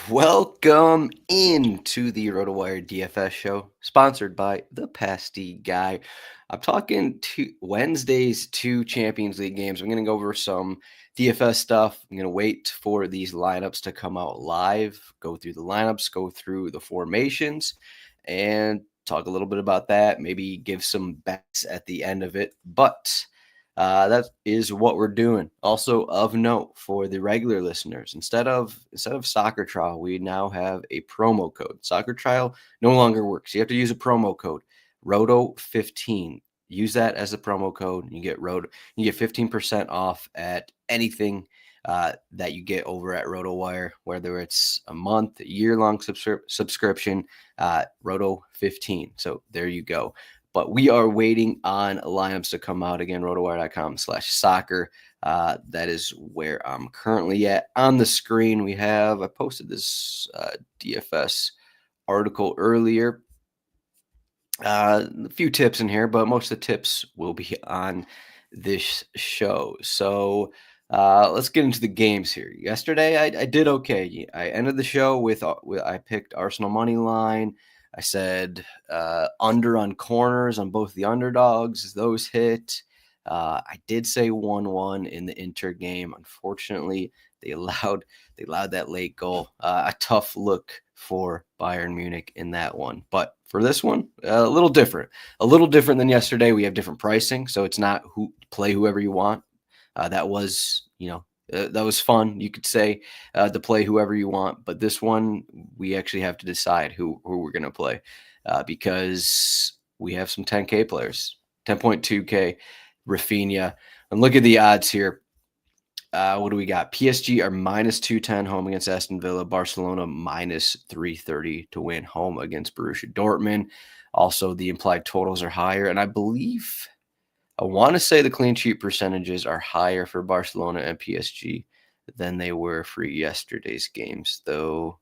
Welcome into the RotoWire DFS show, sponsored by the Pasty Guy. I'm talking to Wednesday's two Champions League games. I'm going to go over some DFS stuff. I'm going to wait for these lineups to come out live, go through the lineups, go through the formations, and talk a little bit about that. Maybe give some bets at the end of it. But that is what we're doing. Also of note for the regular listeners, instead of Soccer Trial, we now have a promo code. Soccer Trial no longer works. You have to use a promo code, Roto15. Use that as a promo code. You get 15% off at anything that you get over at RotoWire, whether it's a month, a year-long subscription, Roto15. So there you go. But we are waiting on lineups to come out again, rotowire.com/soccer. That is where I'm currently at. On the screen, I posted this DFS article earlier. A few tips in here, but most of the tips will be on this show. So let's get into the games here. Yesterday, I did okay. I ended the show with I picked Arsenal money line. I said under on corners on both the underdogs. Those hit. I did say 1-1 in the Inter game. Unfortunately, they allowed that late goal. A tough look for Bayern Munich in that one. But for this one, a little different than yesterday. We have different pricing, so it's not play whoever you want. That was fun, you could say, to play whoever you want. But this one, we actually have to decide who we're going to play because we have some 10K players, 10.2K, Rafinha. And look at the odds here. What do we got? PSG are minus 210 home against Aston Villa. Barcelona minus 330 to win home against Borussia Dortmund. Also, the implied totals are higher. And I want to say the clean sheet percentages are higher for Barcelona and PSG than they were for yesterday's games, though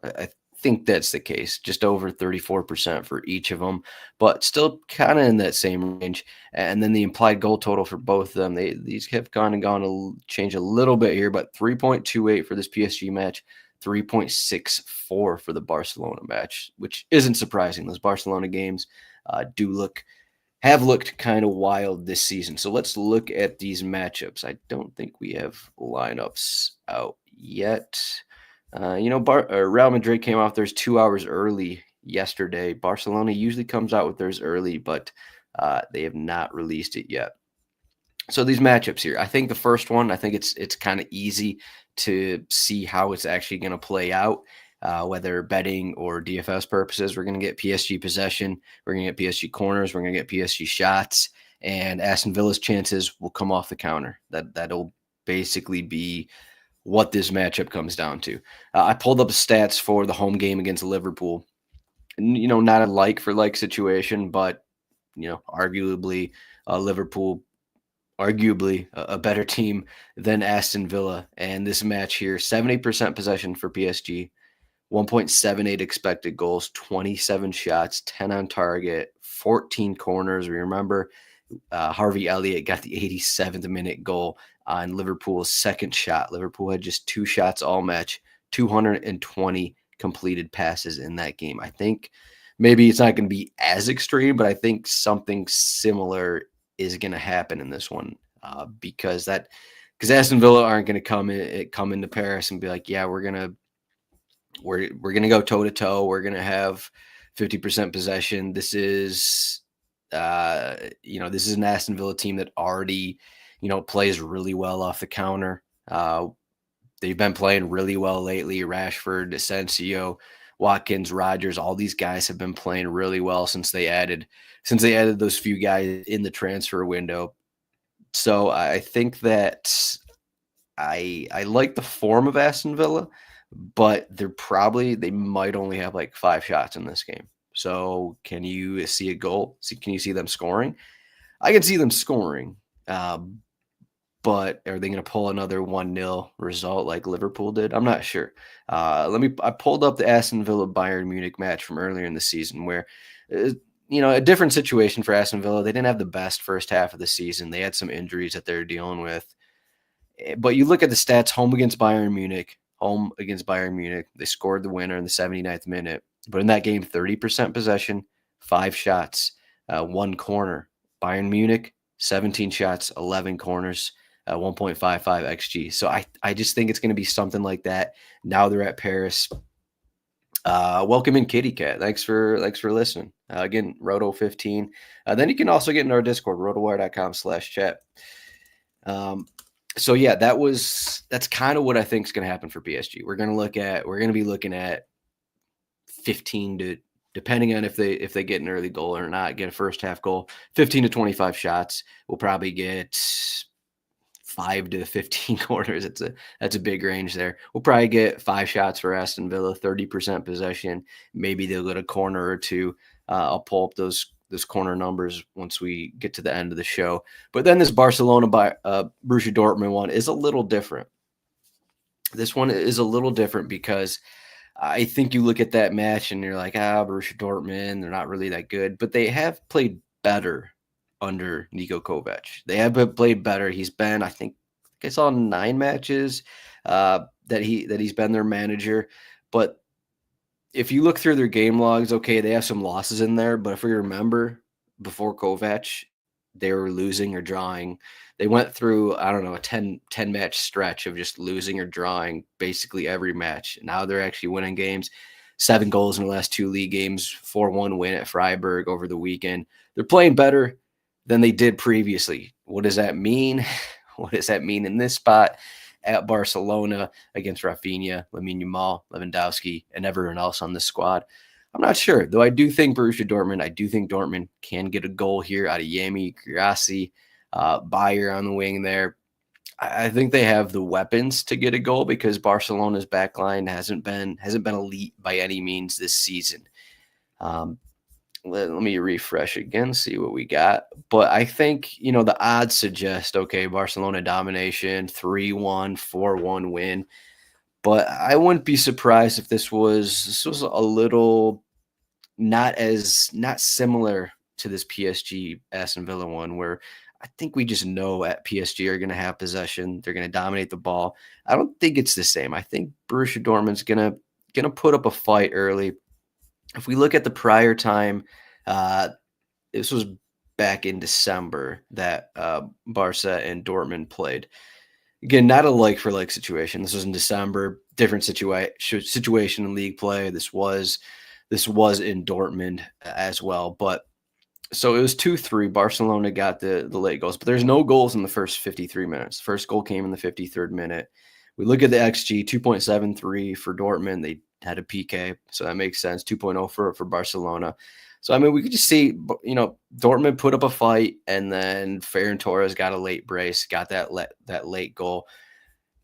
I think that's the case. Just over 34% for each of them, but still kind of in that same range. And then the implied goal total for both of them, these have gone to change a little bit here, but 3.28 for this PSG match, 3.64 for the Barcelona match, which isn't surprising. Those Barcelona games have looked kind of wild this season. So let's look at these matchups. I don't think we have lineups out yet. Real Madrid came off theirs 2 hours early yesterday. Barcelona usually comes out with theirs early, but they have not released it yet. So these matchups here, I think the first one, it's kind of easy to see how it's actually going to play out. Whether betting or DFS purposes, we're going to get PSG possession, we're going to get PSG corners, we're going to get PSG shots, and Aston Villa's chances will come off the counter. That'll basically be what this matchup comes down to. I pulled up the stats for the home game against Liverpool. Not a like for like situation, but arguably Liverpool, arguably a better team than Aston Villa. And this match here, 70% possession for PSG. 1.78 expected goals, 27 shots, 10 on target, 14 corners. We remember Harvey Elliott got the 87th minute goal on Liverpool's second shot. Liverpool had just 2 shots all match, 220 completed passes in that game. I think maybe it's not going to be as extreme, but I think something similar is going to happen in this one because Aston Villa aren't going to come into Paris and be like, yeah, we're gonna go toe to toe. We're gonna have 50% possession. This is an Aston Villa team that already plays really well off the counter. They've been playing really well lately. Rashford, Asensio, Watkins, Rodgers, all these guys have been playing really well since they added those few guys in the transfer window. So I think that I like the form of Aston Villa, but they might only have like 5 shots in this game. So can you see a goal? Can you see them scoring? I can see them scoring, but are they going to pull another 1-0 result like Liverpool did? I'm not sure. I pulled up the Aston Villa Bayern Munich match from earlier in the season where, a different situation for Aston Villa. They didn't have the best first half of the season. They had some injuries that they're dealing with. But you look at the stats: home against Bayern Munich, home against Bayern Munich. They scored the winner in the 79th minute. But in that game, 30% possession, 5 shots, 1 corner. Bayern Munich, 17 shots, 11 corners, 1.55 XG. So I just think it's going to be something like that. Now they're at Paris. Welcome in, Kitty Cat. Thanks for listening. Again, Roto15. Then you can also get into our Discord, rotowire.com/chat. So yeah, that's kind of what I think is going to happen for PSG. We're going to be looking at 15 to, depending on if they get an early goal or not, get a first half goal, 15 to 25 shots. We'll probably get 5 to 15 corners. That's a big range there. We'll probably get 5 shots for Aston Villa, 30% possession. Maybe they'll get a corner or two. I'll pull up those corner numbers once we get to the end of the show. But then this Barcelona by Borussia Dortmund one is a little different. This one is a little different because I think you look at that match and you're like, Borussia Dortmund, they're not really that good, but they have played better under Niko Kovac. They have played better. He's been, I think I saw 9 matches that he's been their manager. But if you look through their game logs, okay, they have some losses in there. But if we remember, before Kovac, they were losing or drawing. They went through, I don't know, a 10 match stretch of just losing or drawing basically every match. Now they're actually winning games. 7 goals in the last 2 league games, 4-1 win at Freiburg over the weekend. They're playing better than they did previously. What does that mean? What does that mean in this spot at Barcelona against Rafinha, Lamine Yamal, Lewandowski, and everyone else on the squad? I'm not sure, though. I do think Dortmund can get a goal here out of Yami, Girassi, Bayer on the wing there. I think they have the weapons to get a goal because Barcelona's backline hasn't been elite by any means this season. Let me refresh again, see what we got. But I think, the odds suggest, okay, Barcelona domination, 3-1, 4-1 win. But I wouldn't be surprised if this was a little not similar to this PSG Aston Villa one, where I think we just know at PSG are going to have possession. They're going to dominate the ball. I don't think it's the same. I think Borussia Dortmund's going to put up a fight early. If we look at the prior time, this was back in December that Barca and Dortmund played. Again, not a like-for-like situation. This was in December, different situation in league play. This was in Dortmund as well. But so it was 2-3. Barcelona got the late goals, but there's no goals in the first 53 minutes. First goal came in the 53rd minute. We look at the XG, 2.73 for Dortmund. They had a PK, so that makes sense. 2.0 for Barcelona. So, I mean, we could just see, Dortmund put up a fight, and then Ferran Torres got a late brace, got that late goal.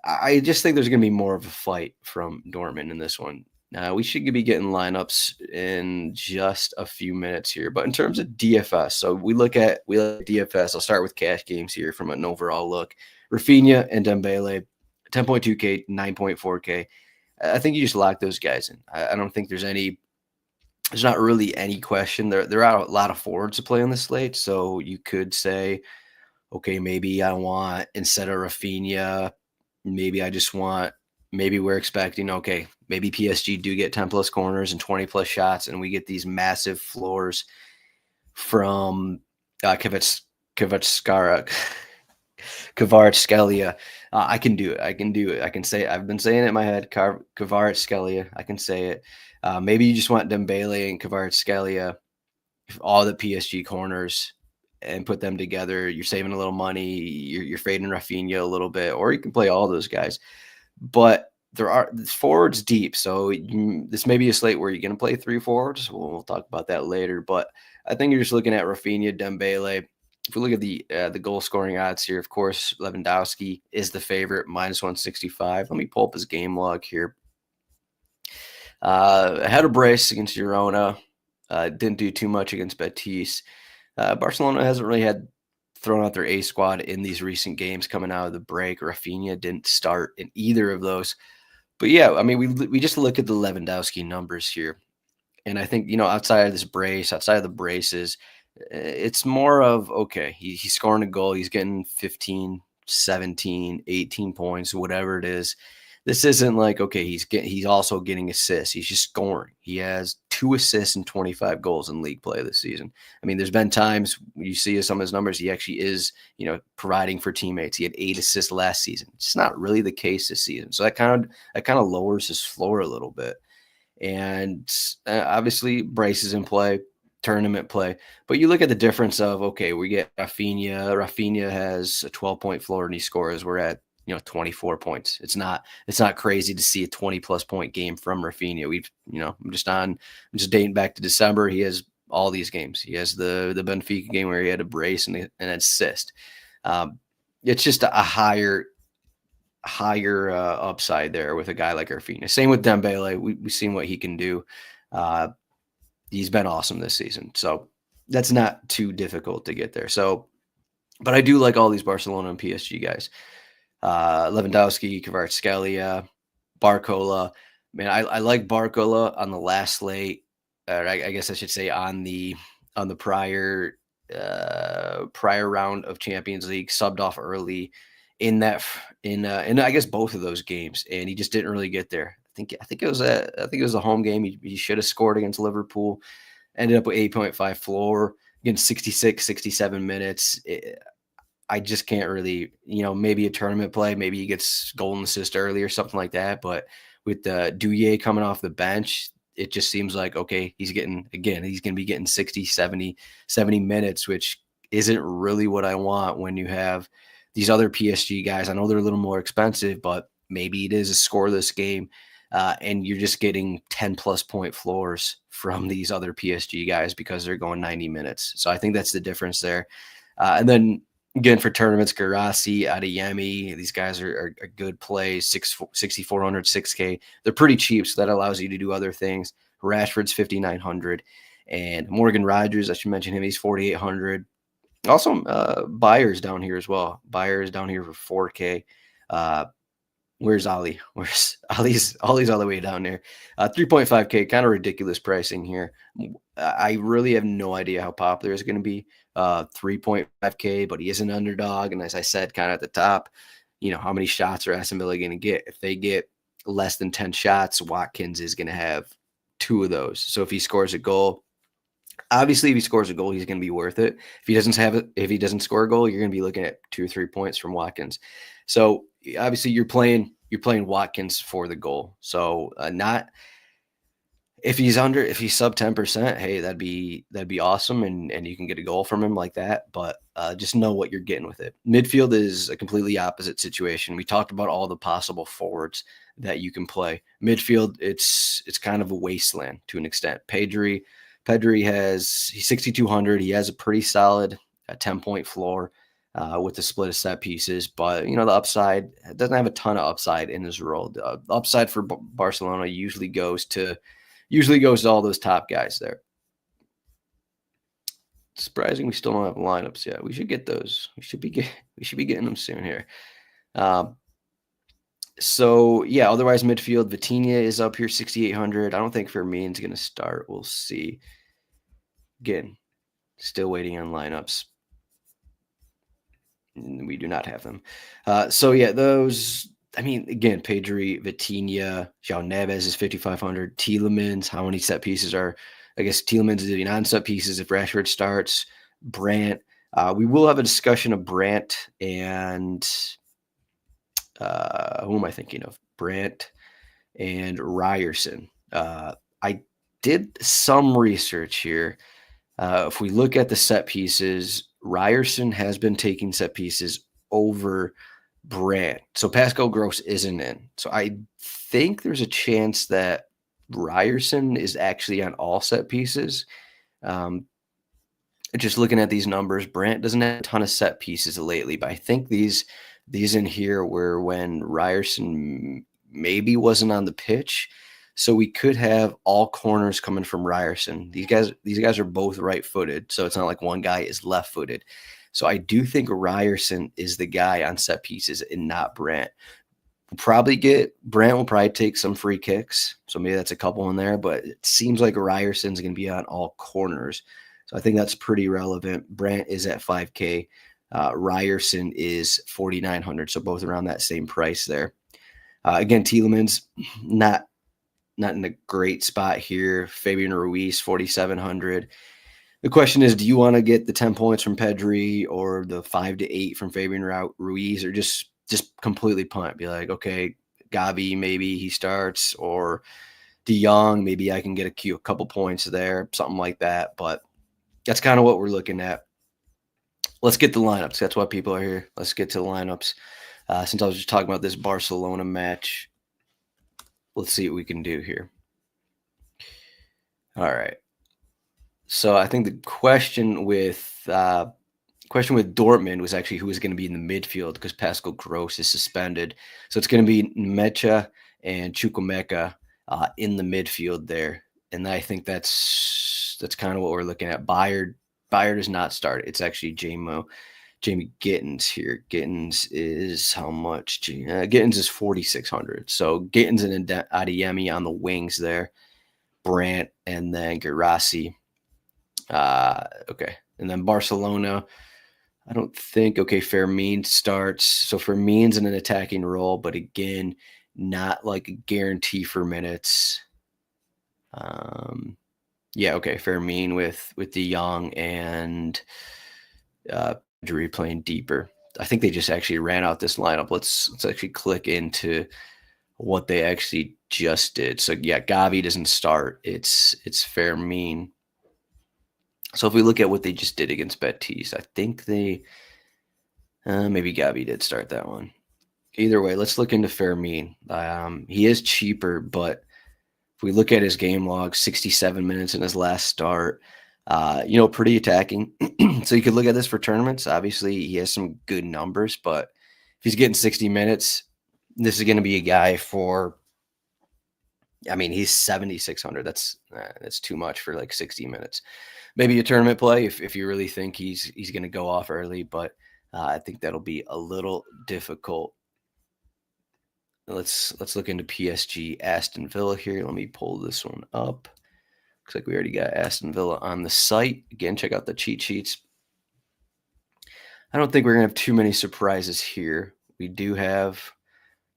I just think there's going to be more of a fight from Dortmund in this one. We should be getting lineups in just a few minutes here. But in terms of DFS, so we look at DFS. I'll start with cash games here from an overall look. Rafinha and Dembele, 10.2K, 9.4K. I think you just lock those guys in. I don't think there's not really any question. There are a lot of forwards to play on the slate. So you could say, okay, maybe I want, instead of Rafinha, maybe we're expecting, okay, maybe PSG do get 10 plus corners and 20 plus shots, and we get these massive floors from Kvaratskhelia. I can do it. I can say it. I've been saying it in my head. Kvaratskhelia. I can say it. Maybe you just want Dembele and Kvaratskhelia, all the PSG corners, and put them together. You're saving a little money. You're fading Rafinha a little bit, or you can play all those guys. But this forwards deep, so this may be a slate where you're going to play 3 forwards. We'll talk about that later. But I think you're just looking at Rafinha, Dembele. If we look at the goal scoring odds here, of course, Lewandowski is the favorite, -165. Let me pull up his game log here. Had a brace against Girona. Didn't do too much against Betis. Barcelona hasn't really had thrown out their A squad in these recent games coming out of the break. Rafinha didn't start in either of those. But yeah, I mean, we just look at the Lewandowski numbers here. And I think, outside of the braces, it's more of, okay, he's scoring a goal. He's getting 15, 17, 18 points, whatever it is. This isn't like, okay, he's also getting assists. He's just scoring. He has 2 assists and 25 goals in league play this season. I mean, there's been times you see some of his numbers, he actually is, providing for teammates. He had 8 assists last season. It's not really the case this season. So that kind of lowers his floor a little bit. And obviously Bryce is in play, tournament play. But you look at the difference of, okay, we get Rafinha. Rafinha has a 12-point floor and he scores. We're at 24 points. It's not crazy to see a 20+ point game from Rafinha. I'm just dating back to December. He has all these games. He has the Benfica game where he had a brace and an assist. It's just a higher upside there with a guy like Rafinha. Same with Dembele. We've seen what he can do. He's been awesome this season. So that's not too difficult to get there. So, but I do like all these Barcelona and PSG guys. Lewandowski, Kvaratskhelia, Barcola. Man, I like Barcola on the last slate. I guess I should say on the prior round of Champions League, subbed off early in I guess both of those games, and he just didn't really get there. I think it was a home game. He should have scored against Liverpool. Ended up with 8.5 floor against 66, 67 minutes. I just can't really, maybe a tournament play, maybe he gets golden assist early or something like that. But with Douillet coming off the bench, it just seems like, okay, he's going to be getting 60, 70 minutes, which isn't really what I want when you have these other PSG guys. I know they're a little more expensive, but maybe it is a scoreless game. And you're just getting 10+ point floors from these other PSG guys because they're going 90 minutes. So I think that's the difference there. And then again, for tournaments, Garassi, Adeyemi, these guys are good plays, 6,400, 6K. They're pretty cheap, so that allows you to do other things. Rashford's 5,900. And Morgan Rogers, I should mention him, he's 4,800. Also, Bayer's down here as well. Bayer's down here for 4K. Where's Ali? Where's Ali's all the way down there? 3.5K, kind of ridiculous pricing here. I really have no idea how popular it's going to be. 3.5K, but he is an underdog. And as I said, kind of at the top, how many shots are Aston Villa going to get? If they get less than 10 shots, Watkins is going to have 2 of those. So if he scores a goal, obviously, if he scores a goal, he's going to be worth it. If he doesn't score a goal, you're going to be looking at 2 or 3 points from Watkins. So obviously, you're playing Watkins for the goal. So not if he's sub 10%, hey, that'd be awesome, and you can get a goal from him like that. But just know what you're getting with it. Midfield is a completely opposite situation. We talked about all the possible forwards that you can play. Midfield, it's kind of a wasteland to an extent. Pedri he's 6,200. He has a pretty solid 10-point floor with the split of set pieces, but the upside doesn't have a ton of upside in his role. The upside for Barcelona usually goes to all those top guys there. Surprising we still don't have lineups yet. We should get those. We should be getting them soon here. So yeah, otherwise midfield, Vitinha is up here 6,800. I don't think Firmino's going to start. We'll see. Again, still waiting on lineups. We do not have them. So yeah, those. I mean, again, Pedri, Vitinha, João Neves is 5,500. Tielemans, how many set pieces are? I guess Tielemans is doing on set pieces if Rashford starts. Brandt. We will have a discussion of Brandt and who am I thinking of? Brandt and Ryerson. I did some research here. If we look at the set pieces, Ryerson has been taking set pieces over Brandt. So Pascal Gross isn't in. So I think there's a chance that Ryerson is actually on all set pieces. Just looking at these numbers, Brandt doesn't have a ton of set pieces lately, but I think these in here were when Ryerson maybe wasn't on the pitch. So we could have all corners coming from Ryerson. These guys are both right-footed, so it's not like one guy is left-footed. So I do think Ryerson is the guy on set pieces and not Brandt. Brandt will probably take some free kicks, so maybe that's a couple in there, but it seems like Ryerson's going to be on all corners. So I think that's pretty relevant. Brandt is at 5K. Ryerson is 4,900, so both around that same price there. Again, Tielemans not in a great spot here. Fabian Ruiz, 4,700. The question is, do you want to get the 10 points from Pedri or the 5 to 8 from Fabian Ruiz, or just completely punt? Be like, okay, Gavi, maybe he starts, or De Jong, maybe I can get a couple points there, something like that. But that's kind of what we're looking at. Let's get the lineups. That's why people are here. Let's get to the lineups. Since I was just talking about this Barcelona match, let's see what we can do here. All right. So I think the question with Dortmund was actually who was going to be in the midfield because Pascal Gross is suspended. So it's going to be Mecha and Chukwuemeka in the midfield there. And I think that's kind of what we're looking at. Bayer does not start. It's actually Jamie Gittins here. Gittins is how much? Gittins is 4,600. So Gittins and Adeyemi on the wings there. Brandt and then Guirassy. Okay. And then Barcelona, I don't think, Fermin starts. So Fermin's in an attacking role, but again, not like a guarantee for minutes. Fermin with De Jong and Pedri playing deeper. I think they just actually ran out this lineup. Let's actually click into what they actually just did. So yeah, Gavi doesn't start. It's Fermin. So if we look at what they just did against Betis, I think they maybe Gavi did start that one. Either way, let's look into Fermin. He is cheaper, but if we look at his game log, 67 minutes in his last start, pretty attacking. So you could look at this for tournaments. Obviously, he has some good numbers, but if he's getting 60 minutes, this is going to be a guy for, he's 7,600. That's too much for like 60 minutes. Maybe a tournament play if you really think he's going to go off early, but I think that'll be a little difficult. Let's look into PSG Aston Villa here. Let me pull this one up. Looks like we already got Aston Villa on the site. Again, check out the cheat sheets. I don't think we're going to have too many surprises here. We do have,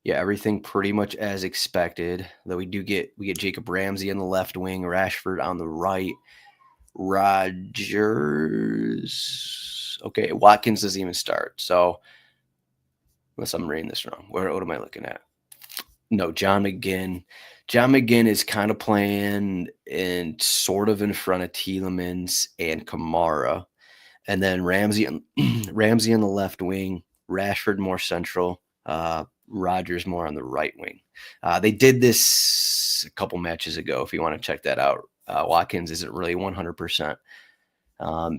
everything pretty much as expected. Though we get Jacob Ramsey on the left wing, Rashford on the right, Rodgers. Okay, Watkins doesn't even start. So, unless I'm reading this wrong, what am I looking at? No, John McGinn. John McGinn is kind of playing in sort of in front of Tielemans and Kamara. And then Ramsey on the left wing, Rashford more central, Rodgers more on the right wing. They did this a couple matches ago, if you want to check that out. Watkins isn't really 100%.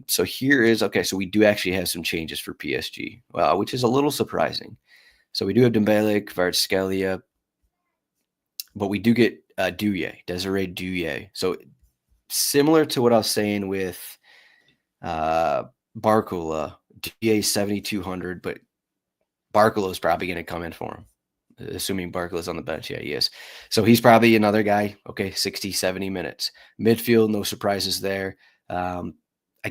So here is, so we do actually have some changes for PSG, which is a little surprising. So we do have Dembele, Kvaratskhelia, but we do get Desiree Douye. So similar to what I was saying with Barcola, Douye 7,200, but Barcola is probably going to come in for him, assuming Barcola's on the bench. Yeah, he is. So he's probably another guy. 60, 70 minutes. Midfield, no surprises there. I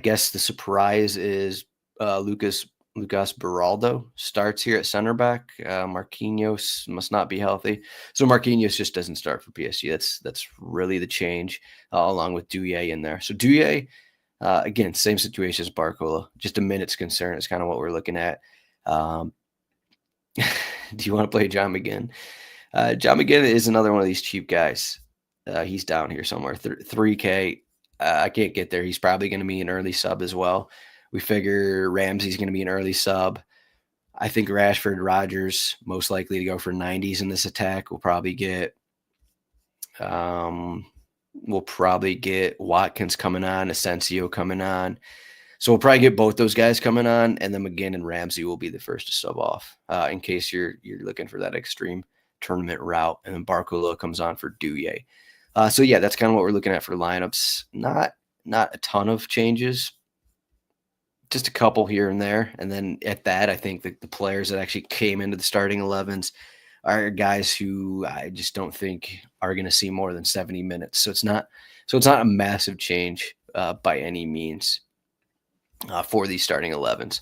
guess the surprise is Lucas Beraldo starts here at center back. Marquinhos must not be healthy. So Marquinhos just doesn't start for PSG. That's really the change, along with Douye in there. So Douye, again, same situation as Barcola. Just a minute's concern is kind of what we're looking at. Do you want to play John McGinn? John McGinn is another one of these cheap guys. He's down here somewhere, 3K. I can't get there. He's probably going to be an early sub as well. We figure Ramsey's going to be an early sub. I think Rashford, Rodgers, most likely to go for 90s in this attack. We'll probably get Watkins coming on, Asensio coming on. So we'll probably get both those guys coming on, and then McGinn and Ramsey will be the first to sub off in case you're looking for that extreme tournament route. And then Barcola comes on for Douye. So yeah, that's kind of what we're looking at for lineups. Not a ton of changes, just a couple here and there. And then at that, I think the players that actually came into the starting 11s are guys who I just don't think are going to see more than 70 minutes. So it's not a massive change by any means for these starting 11s.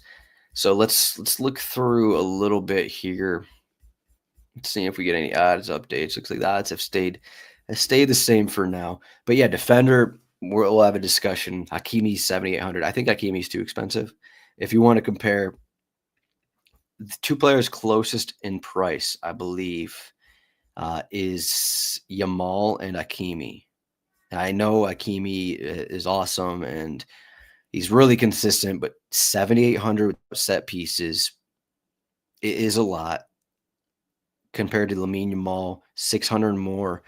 So let's look through a little bit here. Let's see if we get any odds updates. Looks like the odds have stayed the same for now. But yeah, defender, we'll have a discussion. Hakimi's 7,800. I think Hakimi's too expensive. If you want to compare the two players closest in price, I believe, is Yamal and Hakimi. And I know Hakimi is awesome and he's really consistent, but 7,800 set pieces is a lot compared to Lamine Yamal, 600 more.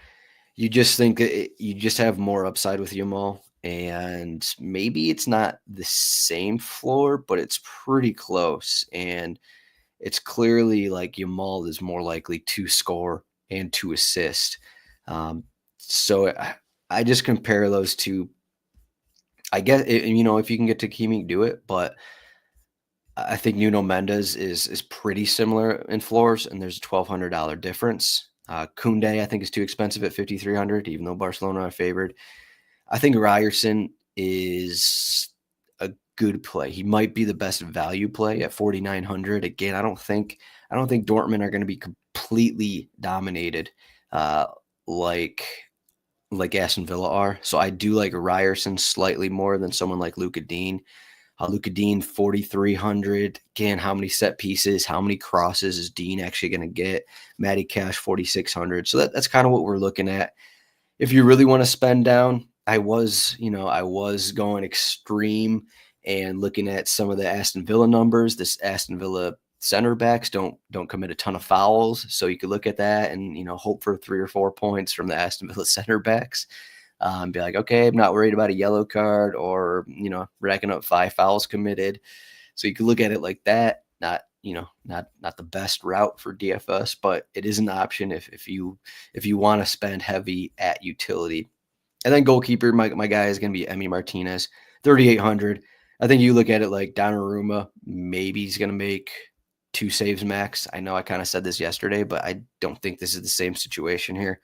You just think you just have more upside with Yamal, and maybe it's not the same floor, but it's pretty close. And it's clearly like Yamal is more likely to score and to assist. So I just compare those two. I guess if you can get to Kimi, do it, but I think Nuno Mendes is pretty similar in floors, and there's a $1,200 difference. Koundé, I think, is too expensive at 5,300, even though Barcelona are favored. I think Ryerson is a good play. He might be the best value play at 4,900. Again, I don't think Dortmund are going to be completely dominated like Aston Villa are. So I do like Ryerson slightly more than someone like Luka Dean. Luka Dean, 4,300. Again, how many set pieces, how many crosses is Dean actually going to get? Matty Cash, 4,600. So that's kind of what we're looking at. If you really want to spend down, I was going extreme and looking at some of the Aston Villa numbers. This Aston Villa center backs don't commit a ton of fouls, so you could look at that and hope for 3 or 4 points from the Aston Villa center backs. Be like, okay, I'm not worried about a yellow card or racking up 5 fouls committed. So you could look at it like that. Not the best route for DFS, but it is an option if you want to spend heavy at utility. And then goalkeeper, my guy is going to be Emi Martinez, 3,800. I think you look at it like Donnarumma, maybe he's going to make 2 saves max. I know I kind of said this yesterday, but I don't think this is the same situation here.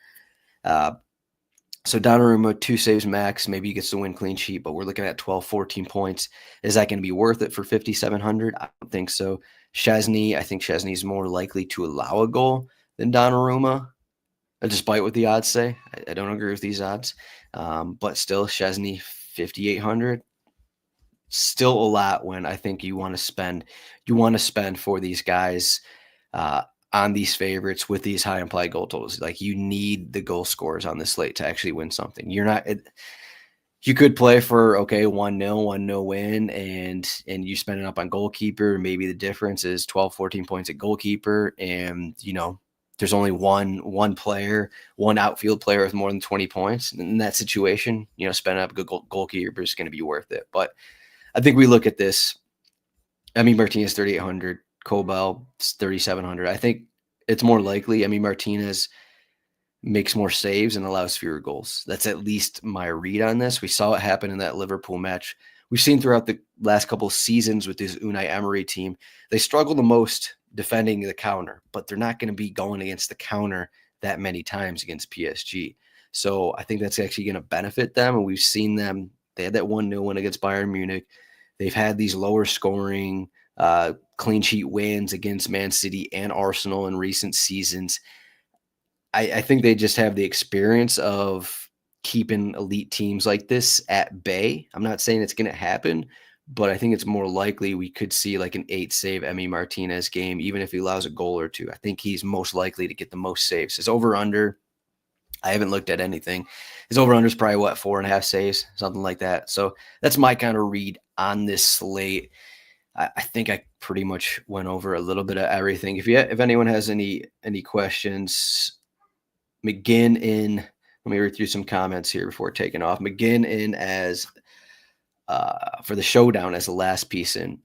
So Donnarumma, 2 saves max. Maybe he gets the win clean sheet, but we're looking at 12, 14 points. Is that going to be worth it for 5,700? I don't think so. Szczesny, I think Szczesny is more likely to allow a goal than Donnarumma, despite what the odds say. I don't agree with these odds. But still, Szczesny, 5,800. Still a lot when I think you want to spend for these guys on these favorites with these high implied goal totals. Like, you need the goal scorers on this slate to actually win something. You could play for 1-0 win and you spend it up on goalkeeper. Maybe the difference is 12, 14 points at goalkeeper, and there's only one player, one outfield player with more than 20 points. In that situation, spending up a good goalkeeper is going to be worth it. But I think we look at this. Emi Martinez, 3,800. Kobel, 3,700. I think it's more likely Emi Martinez makes more saves and allows fewer goals. That's at least my read on this. We saw it happen in that Liverpool match. We've seen throughout the last couple of seasons with this Unai Emery team, they struggle the most defending the counter, but they're not going to be going against the counter that many times against PSG. So I think that's actually going to benefit them. And we've seen them. They had that 1-0 win against Bayern Munich. They've had these lower scoring clean sheet wins against Man City and Arsenal in recent seasons. I think they just have the experience of keeping elite teams like this at bay. I'm not saying it's going to happen, but I think it's more likely we could see like an 8-save Emi Martinez game, even if he allows a goal or two. I think he's most likely to get the most saves. His over-under, I haven't looked at anything. His over-under is probably 4.5 saves, something like that. So that's my kind of read on this slate. I think I pretty much went over a little bit of everything. If anyone has any questions, McGinn in. Let me read through some comments here before taking off. McGinn in as for the showdown as the last piece in.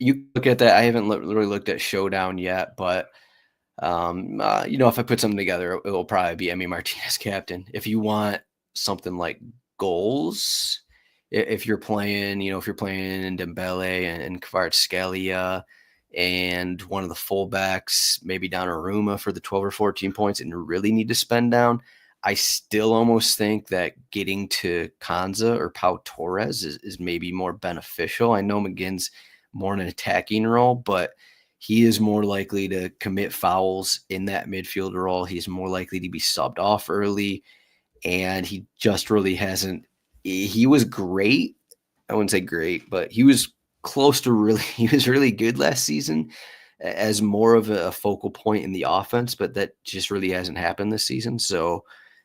You look at that. I haven't really looked at showdown yet, but if I put something together, it will probably be Emi Martinez captain. If you want something like goals, if you're playing Dembele and Kvaratskhelia and one of the fullbacks, maybe Donnarumma for the 12 or 14 points, and you really need to spend down, I still almost think that getting to Konza or Pau Torres is maybe more beneficial. I know McGinn's more in an attacking role, but he is more likely to commit fouls in that midfield role. He's more likely to be subbed off early, and he just really hasn't. He was great. I wouldn't say great, but he was close to really. He was really good last season as more of a focal point in the offense, but that just really hasn't happened this season. So,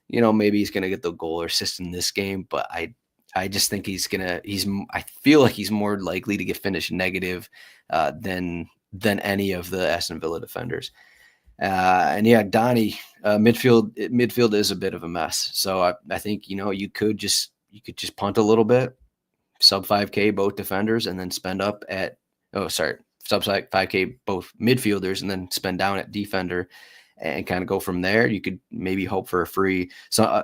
maybe he's going to get the goal or assist in this game, but I just think I feel like he's more likely to get finished negative than any of the Aston Villa defenders. And yeah, Donnie, midfield is a bit of a mess. So I think, you could just punt a little bit, sub 5K both defenders, and then spend up at sub 5K both midfielders, and then spend down at defender, and kind of go from there. You could maybe hope for a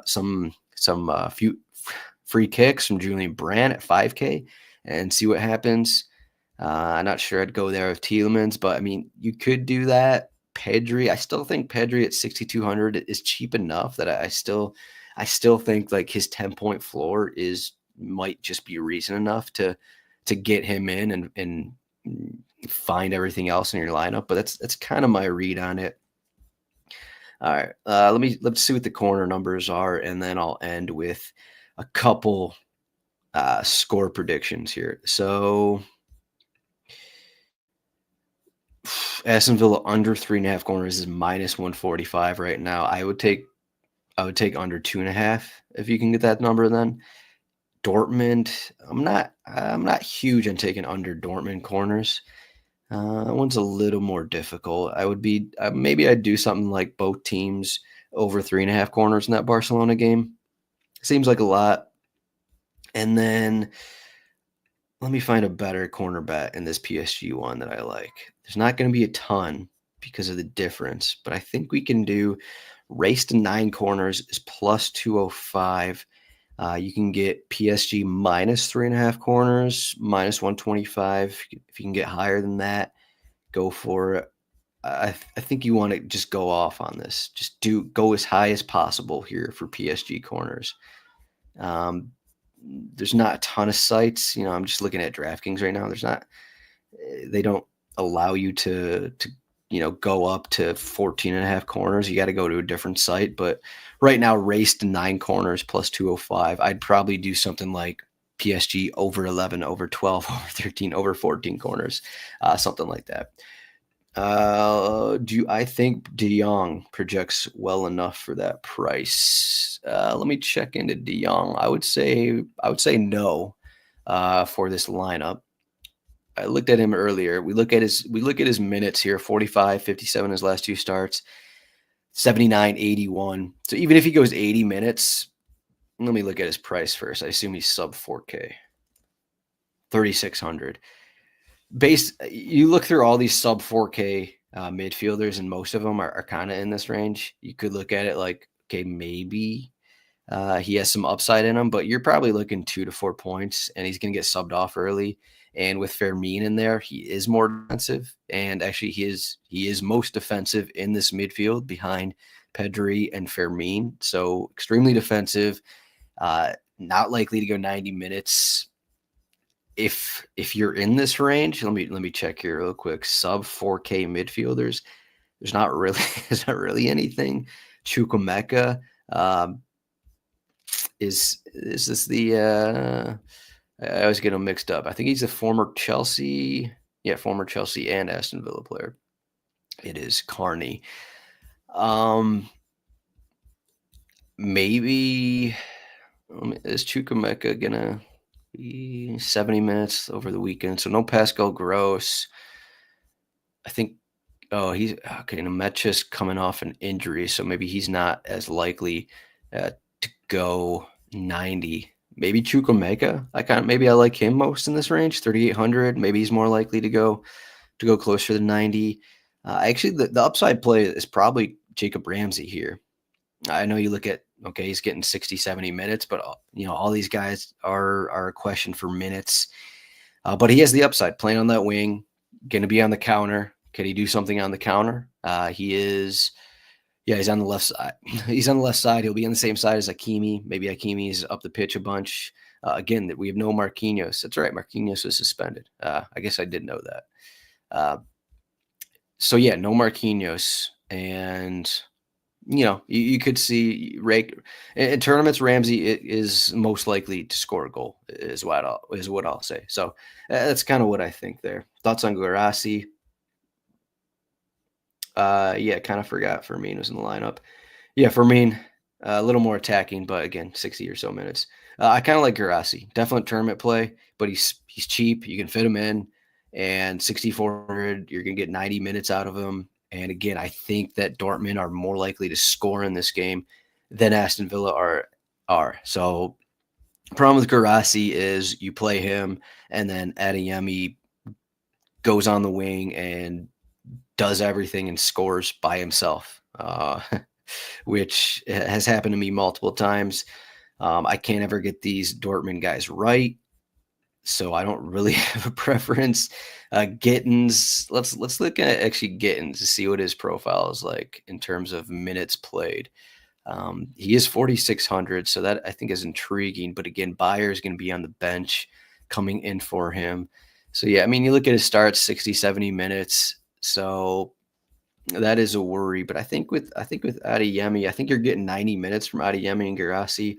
some few free kicks from Julian Brandt at 5K and see what happens. I'm not sure I'd go there with Tielemans, but I mean, you could do that. Pedri, I still think Pedri at 6,200 is cheap enough that I still think like his 10-point floor might just be reason enough to get him in and find everything else in your lineup. But that's kind of my read on it. All right, let's see what the corner numbers are, and then I'll end with a couple score predictions here. So Aston Villa under 3.5 corners is minus 145 right now. I would take under 2.5 if you can get that number. Then Dortmund, I'm not huge on taking under Dortmund corners. That one's a little more difficult. I would be maybe I'd do something like both teams over 3.5 corners in that Barcelona game. Seems like a lot. And then let me find a better corner bet in this PSG one that I like. There's not going to be a ton because of the difference, but I think we can do race to 9 corners is plus 205. You can get PSG minus 3.5 corners, minus 125. If you can get higher than that, go for it. I think you want to just go off on this. Just go as high as possible here for PSG corners. There's not a ton of sites. I'm just looking at DraftKings right now. They don't allow you to go up to 14.5 corners. You got to go to a different site. But right now, race to 9 corners plus 205. I'd probably do something like PSG over 11, over 12, over 13, over 14 corners, something like that. I think De Jong projects well enough for that price? Let me check into De Jong. I would say no for this lineup. I looked at him earlier. We look at his minutes here: 45, 57 his last 2 starts, 79, 81. So even if he goes 80 minutes, let me look at his price first. I assume he's sub 4K, 3,600. You look through all these sub 4K midfielders, and most of them are kind of in this range. You could look at it like, okay, maybe he has some upside in him, but you're probably looking 2 to 4 points, and he's going to get subbed off early. And with Fermin in there, he is more defensive, and actually he is most defensive in this midfield behind Pedri and Fermin. So extremely defensive, not likely to go 90 minutes. If you're in this range, let me check here real quick. Sub 4K midfielders, there's not really anything. Chukwuemeka, is this the I always get them mixed up. I think he's a former Chelsea and Aston Villa player. It is Carney. Maybe is Chukwuemeka gonna be 70 minutes over the weekend? So no Pascal Gross. I think. Oh, he's okay. Nemetch's coming off an injury, so maybe he's not as likely to go 90. Maybe Chukwuemeka. Maybe I like him most in this range, 3,800. Maybe he's more likely to go closer to 90. Actually, the upside play is probably Jacob Ramsey here. I know you look at, okay, he's getting 60, 70 minutes, but all these guys are a question for minutes. But he has the upside playing on that wing, going to be on the counter. Can he do something on the counter? He is. Yeah, he's on the left side. He's on the left side. He'll be on the same side as Hakimi. Maybe Hakimi's up the pitch a bunch. Again, that we have no Marquinhos. That's right. Marquinhos was suspended. I guess I did know that. So yeah, no Marquinhos, and you could see in tournaments. Ramsey is most likely to score a goal, is what I'll say. So that's kind of what I think there. Thoughts on Guarassi? Yeah, kind of forgot Firmino was in the lineup. Yeah, Firmino, a little more attacking, but again, 60 or so minutes. I kind of like Guarassi. Definite tournament play, but he's cheap. You can fit him in, and 6,400, you're gonna get 90 minutes out of him. And again, I think that Dortmund are more likely to score in this game than Aston Villa are. So problem with Guarassi is you play him, and then Adeyemi goes on the wing and does everything and scores by himself, which has happened to me multiple times. I can't ever get these Dortmund guys right, so I don't really have a preference. Gittins, let's look at actually Gittins to see what his profile is like in terms of minutes played. He is 4,600, so that I think is intriguing. But again, Bayer is going to be on the bench coming in for him. So yeah, I mean, you look at his starts, 60, 70 minutes. So that is a worry. But I think with Adeyemi, I think you're getting 90 minutes from Adeyemi and Guarassi.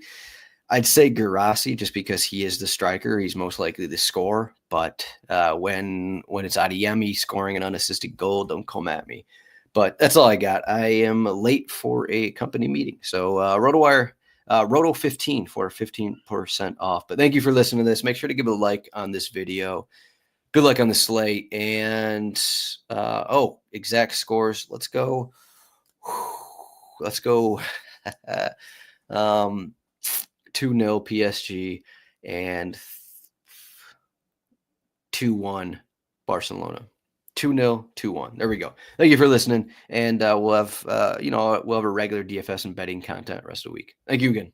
I'd say Guarassi just because he is the striker. He's most likely to score. But when it's Adeyemi scoring an unassisted goal, don't come at me. But that's all I got. I am late for a company meeting. So RotoWire, Roto 15 for 15% off. But thank you for listening to this. Make sure to give a like on this video. Good luck on the slate. And exact scores. Let's go. Let's go. 2-0 PSG and 2-1 Barcelona. 2-0, 2-1. There we go. Thank you for listening. And we'll have a regular DFS and betting content rest of the week. Thank you again.